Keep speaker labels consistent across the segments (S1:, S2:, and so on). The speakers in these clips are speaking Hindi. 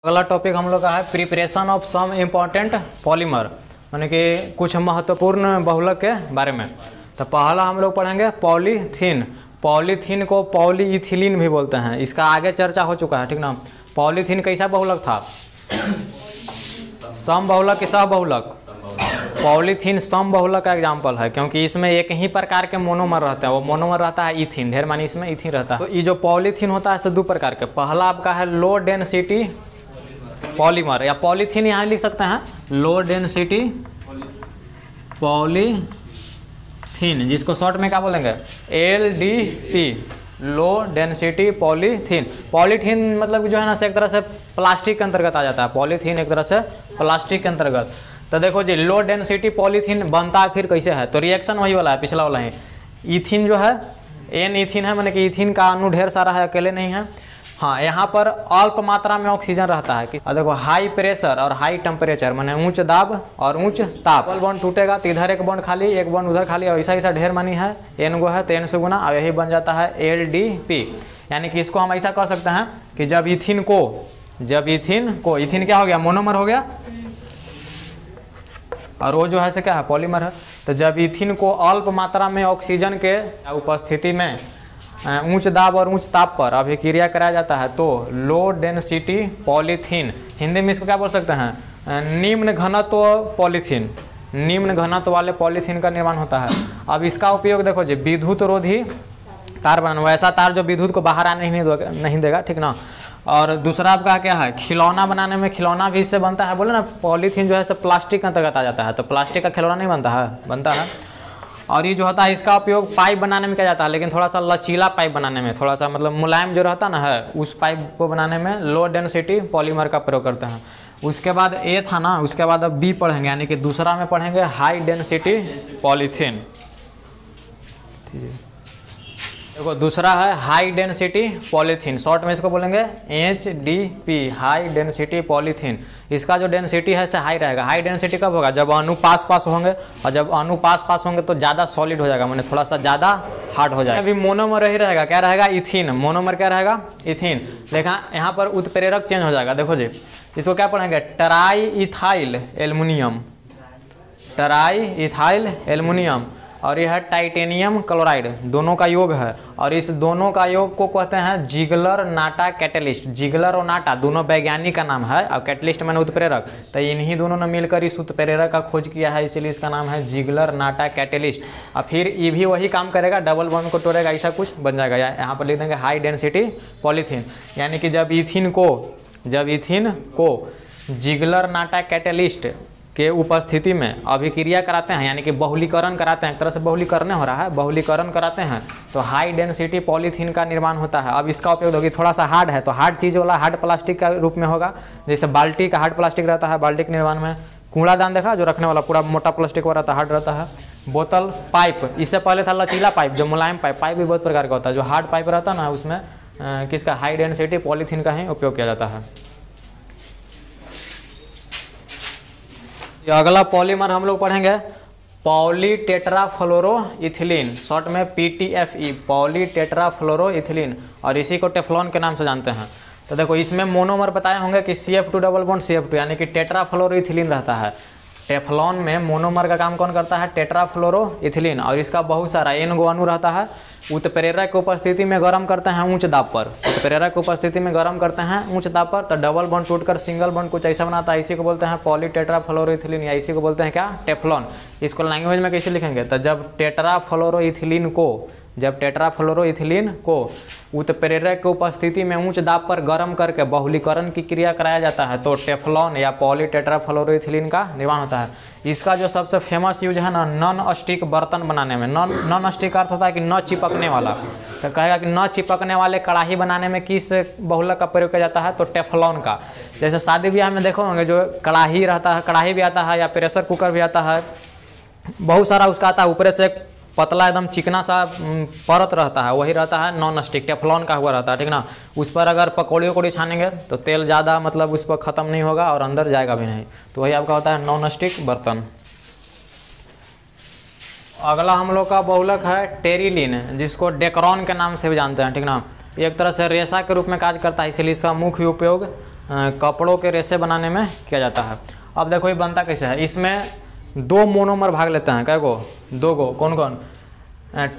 S1: अगला टॉपिक हम लोग का है preparation of some important polymer, यानी कि कुछ महत्वपूर्ण बहुलक के बारे में। तो पहला हम लोग पढ़ेंगे पॉलीथीन। पॉलीथीन को पॉलीइथिलीन भी बोलते हैं, इसका आगे चर्चा हो चुका है, ठीक ना। पॉलीथीन कैसा बहुलक था? सम बहुलक कि सह बहुलक? पॉलीथीन सम बहुलक का एग्जाम्पल है, क्योंकि इसमें एक ही प्रकार के मोनोमर रहते हैं। वो मोनोमर रहता है इथिन, ढेर मानी इसमें इथिन रहता है। तो ये जो पॉलीथीन होता है इसे दो प्रकार के, पहला आपका है लो डेंसिटी पॉलीमर, या पॉलीथीन यहाँ लिख सकते हैं लो डेंसिटी पॉलीथीन, जिसको शॉर्ट में क्या बोलेंगे LDP, low density polythene. Polythene मतलब जो है ना से एक तरह से प्लास्टिक के अंतर्गत आ जाता है। पॉलीथीन एक तरह से प्लास्टिक के अंतर्गत। तो देखो जी लो डेंसिटी पॉलीथीन बनता है फिर कैसे है, तो रिएक्शन वही वाला है, पिछला वाला है। इथिन जो है N इथिन है, माने कि इथिन का अणु ढेर सारा है, अकेले नहीं है। हाँ, यहाँ पर अल्प मात्रा में ऑक्सीजन रहता है। देखो हाई प्रेशर और हाई टेम्परेचर, माने ऊंच दाब और ऊंच ताप। डबल बॉन्ड टूटेगा तो इधर एक बॉन्ड खाली, एक बॉन्ड उधर खाली, और ऐसा ऐसा ढेर मानी है, N गो है तो N से गुना, और यही बन जाता है LDP। यानी कि इसको हम ऐसा कह सकते हैं कि जब इथिन को इथिन क्या हो गया, मोनोमर हो गया, और वो जो है से क्या है, पॉलीमर है। तो जब इथिन को अल्प मात्रा में ऑक्सीजन के उपस्थिति में उच्च दाब और उच्च ताप पर अभिक्रिया कराया जाता है तो लो डेंसिटी पॉलीथीन, हिंदी में इसको क्या बोल सकते हैं, निम्न घनत्व पॉलीथीन, निम्न घनत्व वाले पॉलीथीन का निर्माण होता है। अब इसका उपयोग देखो जी विद्युत रोधी तार बनाना, वैसा तार जो विद्युत को बाहर आने नहीं देगा, ठीक ना। और दूसरा आपका क्या है, खिलौना बनाने में, खिलौना भी इससे बनता है। बोले ना पॉलीथीन जो है सब प्लास्टिक के अंतर्गत आ जाता है, तो प्लास्टिक का खिलौना नहीं बनता है। और ये जो होता है इसका उपयोग पाइप बनाने में किया जाता है, लेकिन थोड़ा सा लचीला पाइप बनाने में, थोड़ा सा मतलब मुलायम जो रहता ना है, उस पाइप को बनाने में लो डेंसिटी पॉलीमर का प्रयोग करते हैं। उसके बाद ए था ना, उसके बाद अब बी पढ़ेंगे, यानी कि दूसरा में पढ़ेंगे हाई डेंसिटी पॉलीथीन। देखो दूसरा है हाई डेंसिटी पॉलीथीन, शॉर्ट में इसको बोलेंगे HDP, हाई डेंसिटी पॉलीथीन। इसका जो डेंसिटी है से हाई रहेगा। हाई डेंसिटी कब होगा, जब अणु पास होंगे, और जब अणु पास होंगे तो ज़्यादा सॉलिड हो जाएगा, माने थोड़ा सा ज़्यादा हार्ड हो जाएगा। अभी मोनोमर ही रहेगा, क्या रहेगा, इथिन। मोनोमर क्या रहेगा, इथिन। देखा यहाँ पर उत्प्रेरक चेंज हो जाएगा। देखो जी इसको क्या पढ़ेंगे, try ethyl aluminium, try ethyl aluminium, और यह है टाइटेनियम क्लोराइड, दोनों का योग है। और इस दोनों का योग को कहते हैं जिगलर नाटा कैटलिस्ट। जिगलर और नाटा दोनों वैज्ञानिक का नाम है, और कैटलिस्ट मैंने उत्प्रेरक, तो इन्हीं दोनों ने मिलकर इस उत्प्रेरक का खोज किया है, इसीलिए इसका नाम है जिगलर नाटा कैटलिस्ट। और फिर ये भी वही काम करेगा, डबल बॉन्ड को तोड़ेगा, ऐसा कुछ बन जाएगा। यहाँ पर लिख देंगे हाई डेंसिटी पॉलीथीन। यानी कि जब इथिन को जिगलर नाटा कैटलिस्ट के उपस्थिति में अभिक्रिया कराते हैं, यानी कि बहुलीकरण कराते हैं, एक तरह से बहुलीकरण हो रहा है, बहुलीकरण कराते हैं तो हाई डेंसिटी पॉलीथीन का निर्माण होता है। अब इसका उपयोग होगी, थोड़ा सा हार्ड है तो हार्ड चीज़ वाला हार्ड प्लास्टिक का रूप में होगा, जैसे बाल्टी का हार्ड प्लास्टिक रहता है, बाल्टी के निर्माण में। कूड़ादान देखा जो रखने वाला पूरा मोटा प्लास्टिक वाला रहता है, हार्ड रहता है। बोतल, पाइप, इससे पहले था लचीला पाइप जो मुलायम पाइप। पाइप भी बहुत प्रकार का होता है, जो हार्ड पाइप रहता है ना उसमें किसका, हाई डेंसिटी पॉलीथीन का ही उपयोग किया जाता है। अगला पॉलीमर हम लोग पढ़ेंगे पॉलीटेट्राफ्लोरोइथिलीन, शॉर्ट में PTFE, पॉलीटेट्राफ्लोरोइथिलीन, और इसी को टेफ्लॉन के नाम से जानते हैं। तो देखो इसमें मोनोमर बताए होंगे कि CF2 डबल बॉन्ड CF2, यानी कि टेट्राफ्लोरोइथिलीन रहता है। टेफ्लॉन में मोनोमर का काम कौन करता है, टेट्राफ्लोरोइथिलीन, और इसका बहुत सारा N गो अणु रहता है। उत्प्रेरक की उपस्थिति में गर्म करते हैं उच्च दाब पर, उत्प्रेरक की उपस्थिति में गर्म करते हैं उच्च दाब पर, तो डबल बॉन्ड टूटकर सिंगल बॉन्ड कुछ ऐसा बनाता है, इसी को बोलते हैं पॉलीटेट्राफ्लोरोइथिलीन, या इसी को बोलते हैं क्या, टेफ्लॉन। इसको लैंग्वेज में कैसे लिखेंगे, तो जब टेट्राफ्लोरोइथिलीन को उत्प्रेरक की उपस्थिति में उच्च दाब पर गर्म करके बहुलीकरण की क्रिया कराया जाता है तो टेफ्लॉन या पॉलीटेट्राफ्लोरोइथिलीन का निर्माण होता है। इसका जो सबसे फेमस यूज है ना, नॉन स्टिक बर्तन बनाने में। नॉन स्टिक अर्थ होता है कि न चिपकने वाला, तो कहेगा कि न चिपकने वाले कढ़ाई बनाने में किस बहुलक का प्रयोग किया जाता है, तो टेफ्लॉन का। जैसे शादी ब्याह में देखो होंगे जो कढ़ाई रहता है, कढ़ाई भी आता है, या प्रेशर कुकर भी आता है, बहुत सारा उसका आता है, ऊपर से पतला एकदम चिकना सा परत रहता है, वही रहता है नॉन स्टिक, टेफ्लॉन का हुआ रहता है, ठीक ना। उस पर अगर पकौड़ी वकौड़ी छानेंगे तो तेल ज़्यादा मतलब उस पर ख़त्म नहीं होगा और अंदर जाएगा भी नहीं, तो वही आपका होता है नॉन स्टिक बर्तन। अगला हम लोग का बहुलक है टेरिलीन, जिसको डेक्रॉन के नाम से भी जानते हैं, ठीक ना। एक तरह से रेशा के रूप में कार्य करता है, इसलिए इसका मुख्य उपयोग कपड़ों के रेशे बनाने में किया जाता है। अब देखो ये बनता कैसे है, इसमें 2 मोनोमर भाग लेते हैं, क्या गो 2 गो, कौन कौन,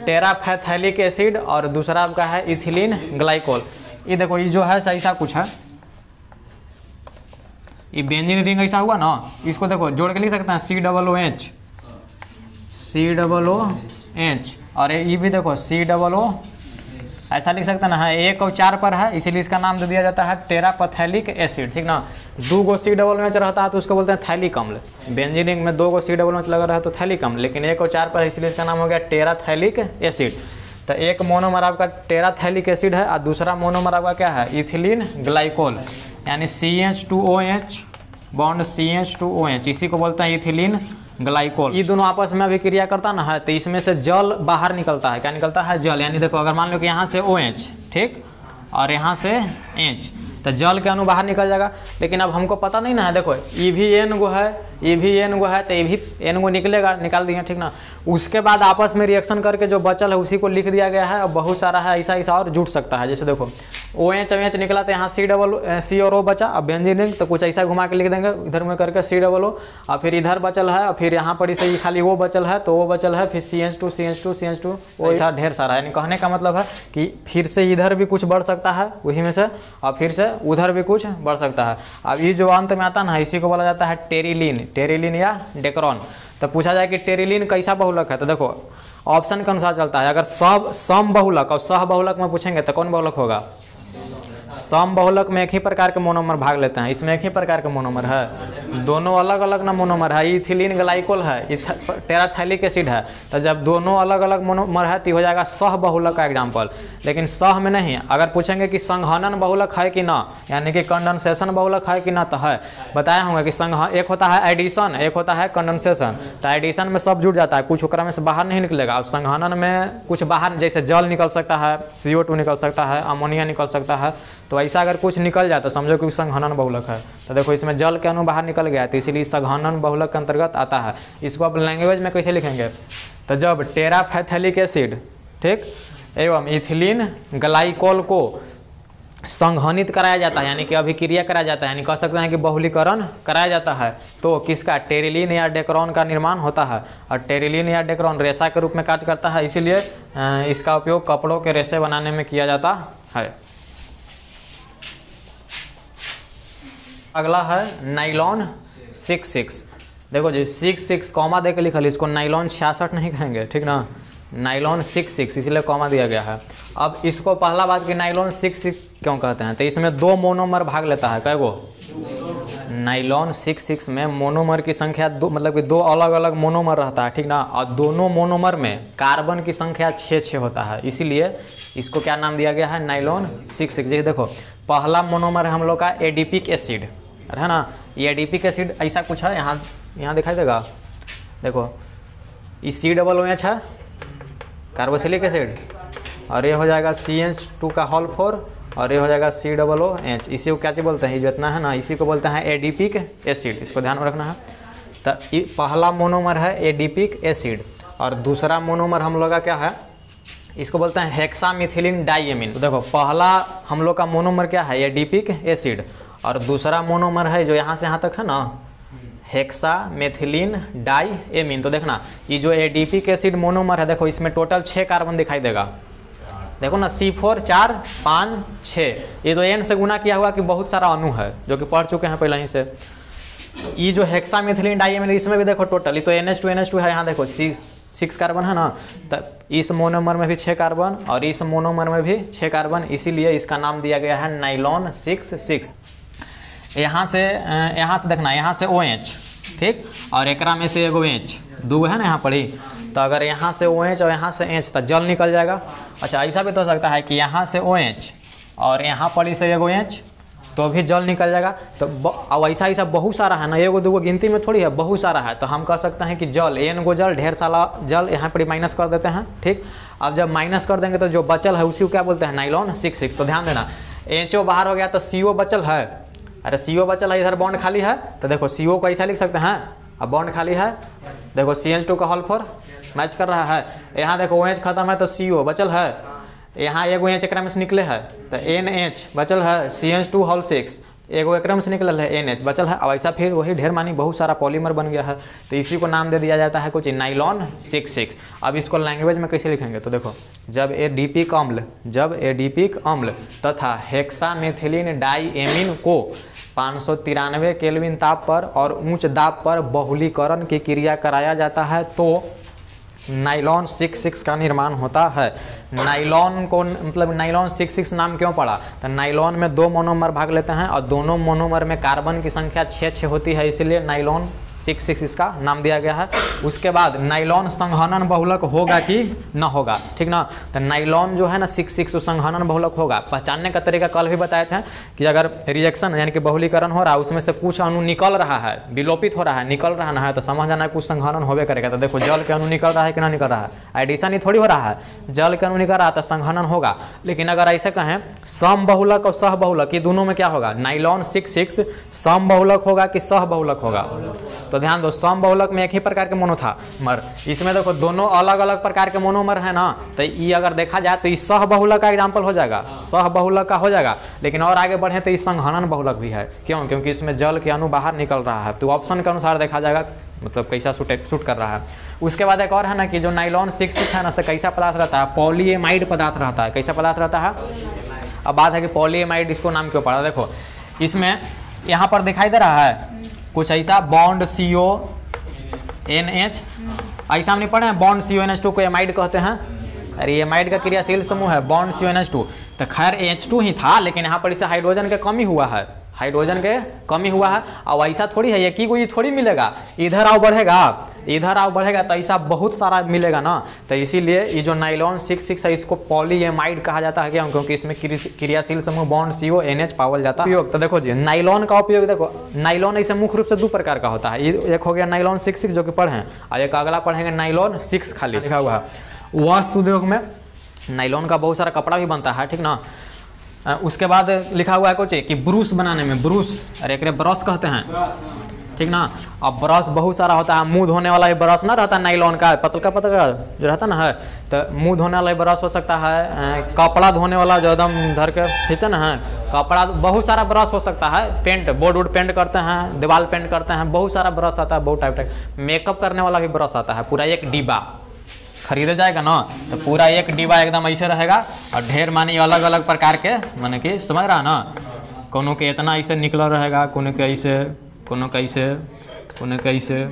S1: टेराफैथैलिक एसिड और दूसरा आपका है इथिलीन ग्लाइकोल। ये देखो ये जो है ऐसा कुछ है, ये बेंजीन रिंग ऐसा हुआ ना, इसको देखो जोड़ के लिख सकते हैं COOH, COOH, और ये भी देखो COO ऐसा लिख सकते हैं ना, 1 और 4 पर है, इसीलिए इसका नाम दे दिया जाता है टेरापैथैलिक एसिड, ठीक ना। 2 गो COOH रहता है तो उसको बोलते हैं थैलिक अम्ल। बेंजीन रिंग में 2 गो COOH लगा रहा है तो थैलिक अम्ल, लेकिन 1 और 4 पर है इसलिए इसका नाम हो गया टेराथैलिक एसिड। तो एक मोनोमर आपका टेराथैलिक एसिड है और दूसरा मोनोमर आपका क्या है, इथिलीन ग्लाइकोल, यानी CH2OH बॉन्ड CH2OH, इसी को बोलते हैं इथिलीन ग्लाइकोल। ये दोनों आपस में अभी क्रिया करता ना है तो इसमें से जल बाहर निकलता है। क्या निकलता है, जल। यानी देखो अगर मान लो कि यहाँ से OH, ठीक, और यहाँ से H, तो जल के अणु बाहर निकल जाएगा। लेकिन अब हमको पता नहीं ना है, देखो ये भी N गो है, ये भी N गो है, तो ये भी N गो निकलेगा, निकाल दिए, ठीक ना। उसके बाद आपस में रिएक्शन करके जो बचल है उसी को लिख दिया गया है। और बहुत सारा है ऐसा और जुट सकता है, जैसे देखो OH निकला तो यहाँ C और O बचा, अब बेंजीन रिंग तो कुछ ऐसा घुमा के लिख देंगे इधर में करके COO, और फिर इधर बचल है, और फिर यहाँ पर इसे खाली वो बचल है तो वो बचल है, फिर CH2 वो ऐसा ढेर सारा है। यानी कहने का मतलब है कि फिर से इधर भी कुछ बढ़ सकता है वही में से, और फिर से उधर भी कुछ बढ़ सकता है। अब ये जो अंत में आता है ना, इसी को बोला जाता है टेरिलीन या डेक्रोन। तो पूछा जाए कि टेरिलीन कैसा बहुलक है, तो देखो ऑप्शन के अनुसार चलता है। अगर सम बहुलक और सह बहुलक में पूछेंगे तो कौन बहुलक होगा, सम बहुलक में एक ही प्रकार के मोनोमर भाग लेते हैं, इसमें एक ही प्रकार के मोनोमर है, दोनों अलग अलग ना मोनोमर है, इथिलीन ग्लाइकोल है, टेराथैलिक एसिड है। तो जब दोनों अलग अलग मोनोमर है तो हो जाएगा सह बहुलक का एग्जाम्पल। लेकिन सह में नहीं, अगर पूछेंगे कि संघनन बहुलक है कि ना, यानी कि कंडेंसेशन बहुलक है कि ना, तो है। बताया होंगे कि एक होता है एडिशन, एक होता है कंडेंसेशन। तो एडिशन में सब जुड़ जाता है, कुछ ओकरा में से बाहर नहीं निकलेगा। अब संघनन में कुछ बाहर, जैसे जल निकल सकता है, CO2 निकल सकता है, अमोनिया निकल सकता है, तो ऐसा अगर कुछ निकल जाए तो समझो कि संघनन बहुलक है। तो देखो इसमें जल के अणु बाहर निकल गया तो इसीलिए संघनन बहुलक के अंतर्गत आता है। इसको आप लैंग्वेज में कैसे लिखेंगे, तो जब टेराफैथैलिक एसिड, ठीक, एवं इथिलीन ग्लाइकोल को संघनित कराया जाता है, यानी कि अभिक्रिया कराया जाता है, यानी कह सकते हैं कि बहुलीकरण कराया जाता है, तो किसका, टेरिलीन या डेक्रोन का निर्माण होता है। और टेरिलीन या डेक्रोन रेशा के रूप में कार्य करता है, इसीलिए इसका उपयोग कपड़ों के रेशे बनाने में किया जाता है। अगला है नाइलॉन 66। देखो जी 66 कॉमा दे के लिखल, इसको नाइलॉन 66 नहीं कहेंगे, ठीक ना, नाइलॉन 66 इसलिए कॉमा दिया गया है। अब इसको पहला बात कि नाइलॉन 66 क्यों कहते हैं, तो इसमें 2 मोनोमर भाग लेता है। कैगो, नाइलॉन 66 में मोनोमर की संख्या 2, मतलब कि 2 अलग अलग मोनोमर रहता है, ठीक ना, और दोनों मोनोमर में कार्बन की संख्या 6 होता है, इसीलिए इसको क्या नाम दिया गया है, नाइलॉन 66। जैसे देखो पहला मोनोमर है हम लोग का एडिपिक एसिड, है ना, ये एडिपिक एसिड ऐसा कुछ है, यहाँ दिखाई देगा, देखो ये COOH है, कार्बोक्सिलिक एसिड, और ये हो जाएगा CH2 का होल 4, और ये हो जाएगा COOH। इसी को क्या चीज़ बोलते हैं, ये जो इतना है ना, इसी को बोलते हैं एडिपिक एसिड, इसको ध्यान में रखना है। तो ये पहला मोनोमर है एडिपिक एसिड, और दूसरा मोनोमर हम लोग का क्या है, इसको बोलते हैं हेक्सामिथिलीन डाइएमीन। तो देखो पहला हम लोग का मोनोमर क्या है, एडिपिक एसिड, और दूसरा मोनोमर है जो यहाँ से यहाँ तक है ना, हेक्सामेथिलीन डाइएमीन। तो देखना ये जो एडिपिक एसिड मोनोमर है, देखो इसमें टोटल 6 कार्बन दिखाई देगा, देखो ना, C4 4 5 6, ये तो N से गुना किया हुआ कि बहुत सारा अणु है जो कि पढ़ चुके हैं पहले ही से। ये जो हेक्सामेथिलीन डाइएमीन, इसमें भी देखो टोटल, ये तो NH2 है, यहाँ देखो 6 कार्बन है ना, तब इस मोनोमर में भी 6 कार्बन और इस मोनोमर में भी 6 कार्बन, इसीलिए इसका नाम दिया गया है नाइलॉन 66। यहाँ से देखना, यहाँ से OH, ठीक, और एकरा में से एगो H, 2 है ना यहाँ पर ही, तो अगर यहाँ से OH और यहाँ से H तो जल निकल जाएगा। अच्छा ऐसा भी तो हो सकता है कि यहाँ से OH और यहाँ पर से एगो H तो भी जल निकल जाएगा। तो अब ऐसा बहुत सारा है ना, एगो दूगो गिनती में थोड़ी है, बहुत सारा है, तो हम कह सकते हैं कि जल, N गो जल, ढेर सारा जल यहाँ पर माइनस कर देते हैं, ठीक। अब जब माइनस कर देंगे तो जो बचल है उसी को क्या बोलते हैं, नाइलॉन 66। तो ध्यान देना, HO बाहर हो गया तो CO बचल है, अरे CO बचल है, इधर बॉन्ड खाली है, तो देखो CO को ऐसा लिख सकते हैं, अब बॉन्ड खाली है, देखो CH2 का होल 4 मैच कर रहा है, यहाँ देखो OH खत्म है तो CO बचल है, यहाँ एगो H एकरा में से निकले है तो NH बचल है, CH2 होल 6, एगो एकरम से निकल है NH बचल है। अब ऐसा फिर वही ढेर मानी बहुत सारा पॉलीमर बन गया है, तो इसी को नाम दे दिया जाता है कुछ नाइलॉन 6,6। अब इसको लैंग्वेज में कैसे लिखेंगे, तो देखो जब एडीपिक अम्ल तथा हेक्सामेथिलीन डाइएमीन को 593 केल्विन ताप पर और उच्च दाब पर बहुलीकरण की क्रिया कराया जाता है तो नाइलॉन 6,6 का निर्माण होता है। नाइलॉन को मतलब नाइलॉन 6,6 नाम क्यों पड़ा, तो नाइलॉन में 2 मोनोमर भाग लेते हैं और दोनों मोनोमर में कार्बन की संख्या 6 होती है, इसीलिए नाइलॉन 6,6 इसका नाम दिया गया है। उसके बाद नाइलॉन संघनन बहुलक होगा कि न होगा, ठीक ना। तो नाइलॉन जो है ना 6,6 संघनन बहुलक होगा। पहचानने का तरीका कल भी बताए थे कि अगर रिएक्शन यानी कि बहुलीकरण हो रहा है, उसमें से कुछ अणु निकल रहा है, विलोपित हो रहा है, निकल रहा है, तो समझ जाना है कुछ संघनन होबे करेगा। तो देखो जल के अणु निकल रहा है कि ना निकल रहा है, एडिशन ही थोड़ी हो रहा है, जल के अणु निकल रहा है तो संघनन होगा। लेकिन अगर ऐसे कहें सम बहुलक और सह बहुलक, ये दोनों में क्या होगा, नाइलॉन 6,6 सम बहुलक होगा कि सह बहुलक होगा। तो ध्यान दो, सम बहुलक में एक ही प्रकार के मोनोमर, इसमें देखो दोनों अलग अलग प्रकार के मोनोमर है ना, तो ये अगर देखा जाए तो ये सह बहुलक का एग्जांपल हो जाएगा, सह बहुलक का हो जाएगा। लेकिन और आगे बढ़े तो ये संघनन बहुलक भी है, क्यों, क्योंकि इसमें जल के अणु बाहर निकल रहा है। तो ऑप्शन के अनुसार देखा जाएगा मतलब कैसा सूट कर रहा है। उसके बाद एक और है ना कि जो नाइलॉन 6,6 है ना से कैसा पदार्थ रहता है, पॉलीएमाइड पदार्थ रहता है। कैसा पदार्थ रहता है, अब बात है कि पॉलीएमाइड इसको नाम क्यों पड़ा। देखो इसमें यहाँ पर दिखाई दे रहा है कुछ ऐसा बॉन्ड CONH, ऐसा हमने पढ़े हैं बॉन्ड CONH2 को एमाइड कहते हैं। अरे एमाइड का क्रियाशील समूह है बॉन्ड CONH2, तो खैर H2 ही था, लेकिन यहाँ पर इसे हाइड्रोजन के कमी हुआ है, हाइड्रोजन के कमी हुआ है। अब ऐसा थोड़ी है एक ही कोई थोड़ी मिलेगा, इधर आओ बढ़ेगा, इधर आओ बढ़ेगा, तो ऐसा बहुत सारा मिलेगा ना। तो इसीलिए ये जो नाइलॉन 6,6 है इसको पॉलीएमाइड कहा जाता है, क्यों, क्योंकि इसमें क्रियाशील समूह बॉन्ड CONH पावल जाता है। उपयोग तो देखो जी, नाइलॉन का उपयोग देखो, नाइलॉन ऐसे मुख्य रूप से 2 प्रकार का होता है। एक हो गया नाइलॉन 6,6 जो कि पढ़े, और एक अगला पढ़ेंगे नाइलॉन 6 खाली लिखा हुआ है। वस्तु उद्योग में नाइलॉन का बहुत सारा कपड़ा भी बनता है, ठीक ना। उसके बाद लिखा हुआ है कुछ कि ब्रूस बनाने में, ब्रूस अरे एक ब्रश कहते हैं, ठीक ना। अब ब्रश बहुत सारा होता है, मुंह धोने वाला भी ब्रश ना रहता है नाइलॉन का, पतला जो रहता ना है, तो मुंह धोने वाला भी ब्रश हो सकता है, कपड़ा धोने वाला जो एकदम धर के खींचते ना है, कपड़ा बहुत सारा ब्रश हो सकता है, पेंट बोर्ड पेंट करते हैं, दीवार पेंट करते हैं, बहुत सारा ब्रश आता है, बहुत टाइप। मेकअप करने वाला भी ब्रश आता है, पूरा एक डिब्बा खरीदे जाएगा ना, तो पूरा एक डिब्बा एकदम ऐसे रहेगा और ढेर मानी अलग अलग प्रकार के, माने कि समझ रहा ना, कोनो के इतना ऐसे निकल रहेगा, कोनो के ऐसे, कोनो कैसे, कोनो कैसे।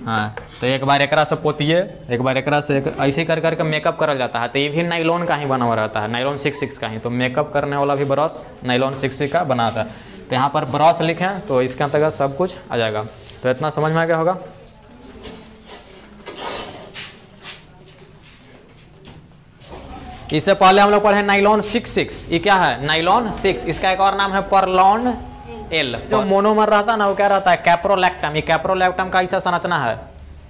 S1: हाँ, तो एक बार एकरा से पोतिए, एक बार एकरा से ऐसे कर करके मेकअप करल जाता है। तो ये भी नाइलॉन का ही बना हुआ रहता है, नाइलॉन 6,6 का ही। तो मेकअप करने वाला भी ब्रश नाइलॉन 6,6 का बना था। तो यहाँ पर ब्रश लिखें तो इसके अंतर्गत सब कुछ आ जाएगा। तो इतना समझ में आ गया होगा। इससे पहले हम लोग पढ़े नाइलॉन 6,6, ये क्या है, नाइलॉन 6, इसका एक और नाम है परलॉन L। जो मोनोमर रहता है ना वो क्या रहता है, कैप्रोलैक्टम। ये कैप्रोलैक्टम का ऐसा संरचना है।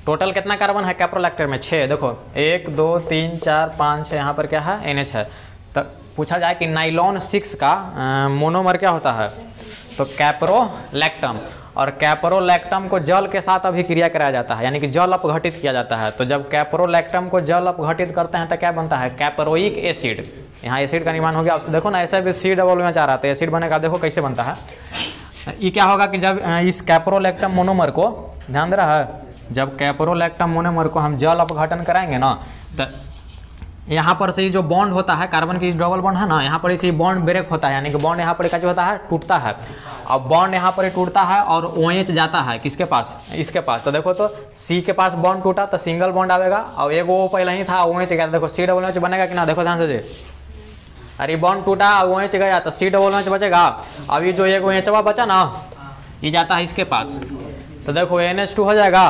S1: टोटल कितना कार्बन है कैप्रोलैक्टम में, 6। देखो 1 2 3 4 5 6, यहाँ पर क्या है, NH है। तो पूछा जाए कि नाइलॉन 6 का मोनोमर क्या होता है, तो कैप्रोलैक्टम। और कैप्रोलैक्टम को जल के साथ अभिक्रिया कराया जाता है, यानी कि जल अपघटित किया जाता है। तो जब कैप्रोलैक्टम को जल अपघटित करते हैं तो क्या बनता है, कैप्रोइक एसिड। यहाँ एसिड का निर्माण हो गया। आपसे देखो ना ऐसे भी C में चाह रहा था, एसिड बनेगा, देखो कैसे बनता है। ये क्या होगा कि जब इस कैप्रोलैक्टम मोनोमर को, ध्यान दे रहा है, जब कैप्रोलैक्टम मोनोमर को हम जल अपघटन कराएंगे ना, तो यहाँ पर से जो बॉन्ड होता है, कार्बन की डबल बॉन्ड है ना, यहाँ पर इसी बॉन्ड ब्रेक होता है, यानी कि बॉन्ड यहाँ पर क्या जो होता है, टूटता है। अब बॉन्ड यहाँ पर टूटता है और OH जाता है किसके पास, इसके पास। तो देखो तो C के पास बॉन्ड टूटा तो सिंगल बॉन्ड आएगा, और एक वो पहले ही था OH गया, देखो COOH बनेगा कि ना, देखो ध्यान से जी। अरे बॉन्ड टूटा OH गया तो COOH बचेगा। अब ये जो एक OH बचा ना, ये जाता है इसके पास, तो देखो NH2 हो जाएगा।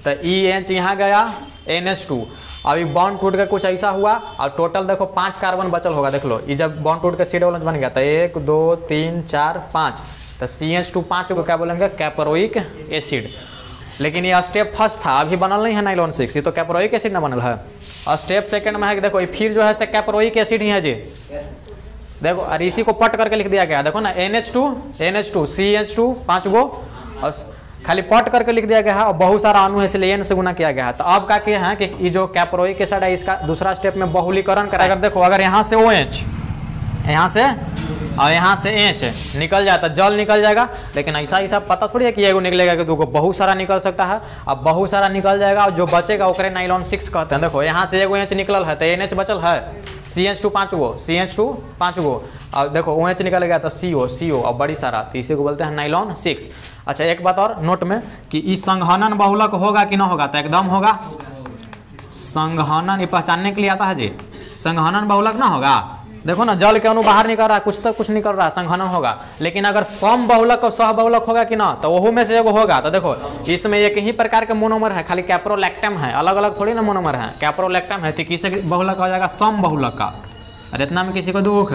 S1: तो EH यहाँ गया, NH2। अभी बॉन्ड टूट के कुछ ऐसा हुआ और टोटल देखो 5 कार्बन बचल होगा। देख लो ये जब बॉन्ड टूट के COOH बन गया तो 1 2 3 4 5, तो CH2 5 को क्या बोलेंगे, कैप्रोइक एसिड। लेकिन ये स्टेप फर्स्ट था, अभी बनल नहीं है नाइलॉन 6, ये तो कैप्रोइक एसिड ना बनल है। और स्टेप सेकंड में है कि देखो फिर जो है से कैप्रोइक एसिड ही है जी। देखो और इसी को पट करके लिख दिया गया, देखो ना NH2 CH2 5 गो, और खाली पट करके लिख दिया गया है, और बहुत सारा अणु है इसलिए N से गुना किया गया है। तो अब क्या किया है कि ये जो कैप्रोइक एसिड है इसका दूसरा स्टेप में बहुलीकरण करा। अगर देखो अगर यहाँ से OH, यहाँ से और यहाँ से एच निकल जाता, जल निकल जाएगा। लेकिन ऐसा पता थोड़ी है कि एगो निकलेगा कि दूगो, बहुत सारा निकल सकता है। अब बहुत सारा निकल जाएगा और जो बचेगा ओकरे नाइलॉन 6 कहते हैं। देखो यहाँ से एगो एच निकल है तो NH बचल है, CH2 5 गो, CH2 5 गो, और देखो OH निकल गया तो CO और बड़ी सारा, तो इसी को बोलते हैं नाइलॉन 6। अच्छा एक बात और नोट में कि इस संघनन बहुलक होगा कि ना होगा, तो एकदम होगा। संघनन ये पहचानने के लिए आता है जी, संघनन बहुलक ना होगा। देखो ना जल के अणु बाहर निकल रहा है, कुछ तो कुछ निकल रहा है, संघनन होगा। लेकिन अगर सम बहुलक और सह बहुलक होगा कि ना, तो वो में से एगो होगा। तो देखो इसमें एक ही प्रकार के मोनोमर है, खाली कैप्रोलैक्टम है, अलग अलग थोड़ी ना मोनोमर है। कैप्रोलैक्टम है तो किसे बहुलक हो जाएगा, सम बहुलक का। अरे इतना में किसी को दुख।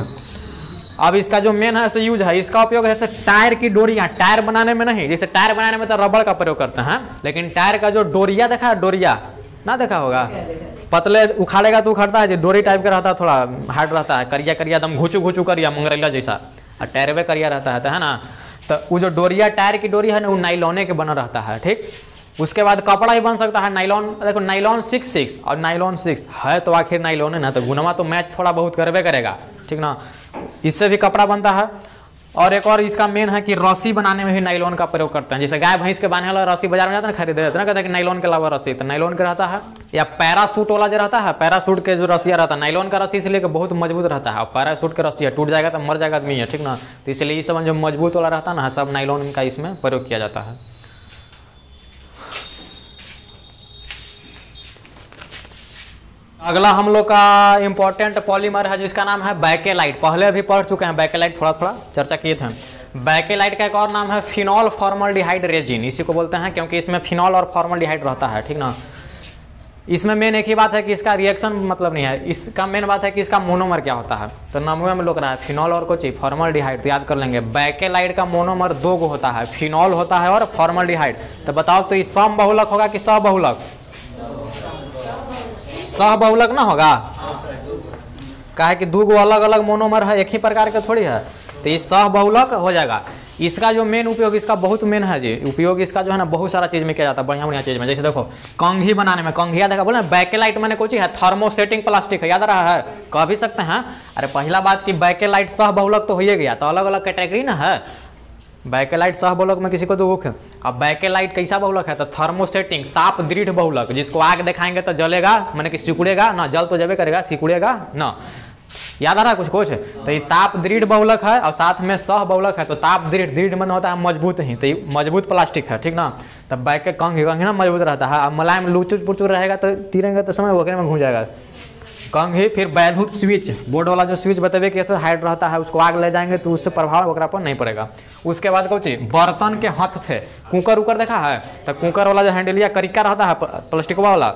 S1: अब इसका जो मेन है ऐसे यूज है, इसका उपयोग है ऐसे टायर की डोरियां, टायर बनाने में नहीं, जैसे टायर बनाने में तो रबड़ का प्रयोग करते हैं, लेकिन टायर का जो डोरिया देखा है, डोरिया ना देखा होगा, पतले उखाड़ेगा तो उखाड़ता है, जो डोरी टाइप का रहता है, थोड़ा हार्ड रहता है, करिया करिया दम घुचू घुचू करिया मंगरेला जैसा, और टायर में करिया रहता है ना। तो वो जो डोरिया टायर की डोरी है ना, वो नाइलॉने के बना रहता है, ठीक। उसके बाद कपड़ा ही बन सकता है नाइलॉन। देखो नाइलॉन 6 और नाइलॉन 6 है तो आखिर नाइलॉन है ना, तो गुणमा तो मैच थोड़ा बहुत करबे करेगा, ठीक ना। इससे भी कपड़ा बनता है। और एक और इसका मेन है कि रस्सी बनाने में भी नाइलॉन का प्रयोग करते हैं। जैसे गाय भैंस के बांधने वाला रस्सी बाजार में जाता है ना, खरीदे जाते हैं ना, कहते हैं कि नाइलॉन के अलावा रस्सी, तो नाइलॉन का रहता है। या पैरासूट वाला जो रहता है, पैरासूट के जो रस्सिया रहता है, नाइलॉन का रस्सी इसलिए बहुत मजबूत रहता है। पैरासूट के रस्सिया टूट जाएगा तो मर जाएगा आदमी है, ठीक ना। तो इसलिए ये सब जो मजबूत वाला रहता है ना, सब नाइलॉन का इसमें प्रयोग किया जाता है। अगला हम लोग का इंपॉर्टेंट पॉलीमर है जिसका नाम है बैकेलाइट। पहले अभी पढ़ चुके हैं बैकेलाइट, थोड़ा थोड़ा चर्चा किए थे। बैकेलाइट का एक और नाम है फिनॉल फॉर्मल्डिहाइड रेजिन, इसी को बोलते हैं क्योंकि इसमें फिनॉल और फॉर्मल्डिहाइड रहता है, ठीक ना। इसमें मेन एक ही बात है कि इसका रिएक्शन मतलब नहीं है, इसका मेन बात है कि इसका मोनोमर क्या होता है। तो नाम में लोग रहा है फिनॉल और कुछ फॉर्मल्डिहाइड, तो याद कर लेंगे। बैकेलाइट का मोनोमर 2 गो होता है, फिनॉल होता है और फॉर्मल्डिहाइड। तो बताओ तो ये सम बहुलक होगा कि सह बहुलक? सह बहुलक ना होगा, कहा कि 2 गो अलग अलग मोनोमर है, एक ही प्रकार के थोड़ी है, तो ये सह बहुलक हो जाएगा। इसका जो मेन उपयोग, इसका बहुत मेन है जी उपयोग, इसका जो है ना बहुत सारा चीज में किया जाता है, बढ़िया बढ़िया चीज में। जैसे देखो कंघी बनाने में, कंघिया देखा बोले बैकेलाइट मैंने कुछ है, थर्मोसेटिंग प्लास्टिक है, याद रहा है, कह भी सकते हैं। अरे पहला बात कि बैकेलाइट सह बहुलक तो हो ही गया, तो अलग अलग कैटेगरी ना है। बैकेलाइट सह बहुलक में किसी को दुख है। अब बैकेलाइट कैसा बहुलक है, तो थर्मोसेटिंग ताप दृढ़ बहुलक, जिसको आग दिखाएंगे तो जलेगा, मैंने कि सिकुड़ेगा ना, जल तो जबे करेगा, सिकुड़ेगा ना, याद आ रहा है कुछ कुछ। तो ये ताप दृढ़ बहुलक है और साथ में सह बहुलक है। तो ताप दृढ़, दृढ़ मन होता है मजबूत ही, तो ये मजबूत प्लास्टिक है, ठीक ना। तब बैक के कंघी ना मजबूत रहता है, मुलायम लुचुर पुचुर रहेगा तो तीरेंगे तो समय वगैरह में घूम जाएगा कंघी। फिर वैद्युत स्विच बोर्ड वाला जो स्विच बतेबे कि हाइड रहता है, उसको आग ले जाएंगे तो उससे प्रभाव वगैरह पर नहीं पड़ेगा। उसके बाद कौन चीज, बर्तन के हाथ थे, कुकर उकर देखा है, तो कुकर वाला जो हैंडलिया करिका रहता है प्लास्टिक वाला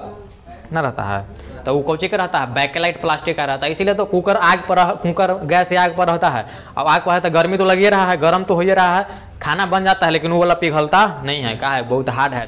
S1: ना रहता है, तो वो कौची का रहता है, बैकेलाइट प्लास्टिक का रहता है। इसीलिए तो कुकर आग पर, कुकर गैस या आग पर रहता है। अब आग पर है तो गर्मी तो लगी रहा है, गर्म तो हो ही रहा है, खाना बन जाता है, लेकिन वो वाला पिघलता नहीं है, क्या है बहुत हार्ड है।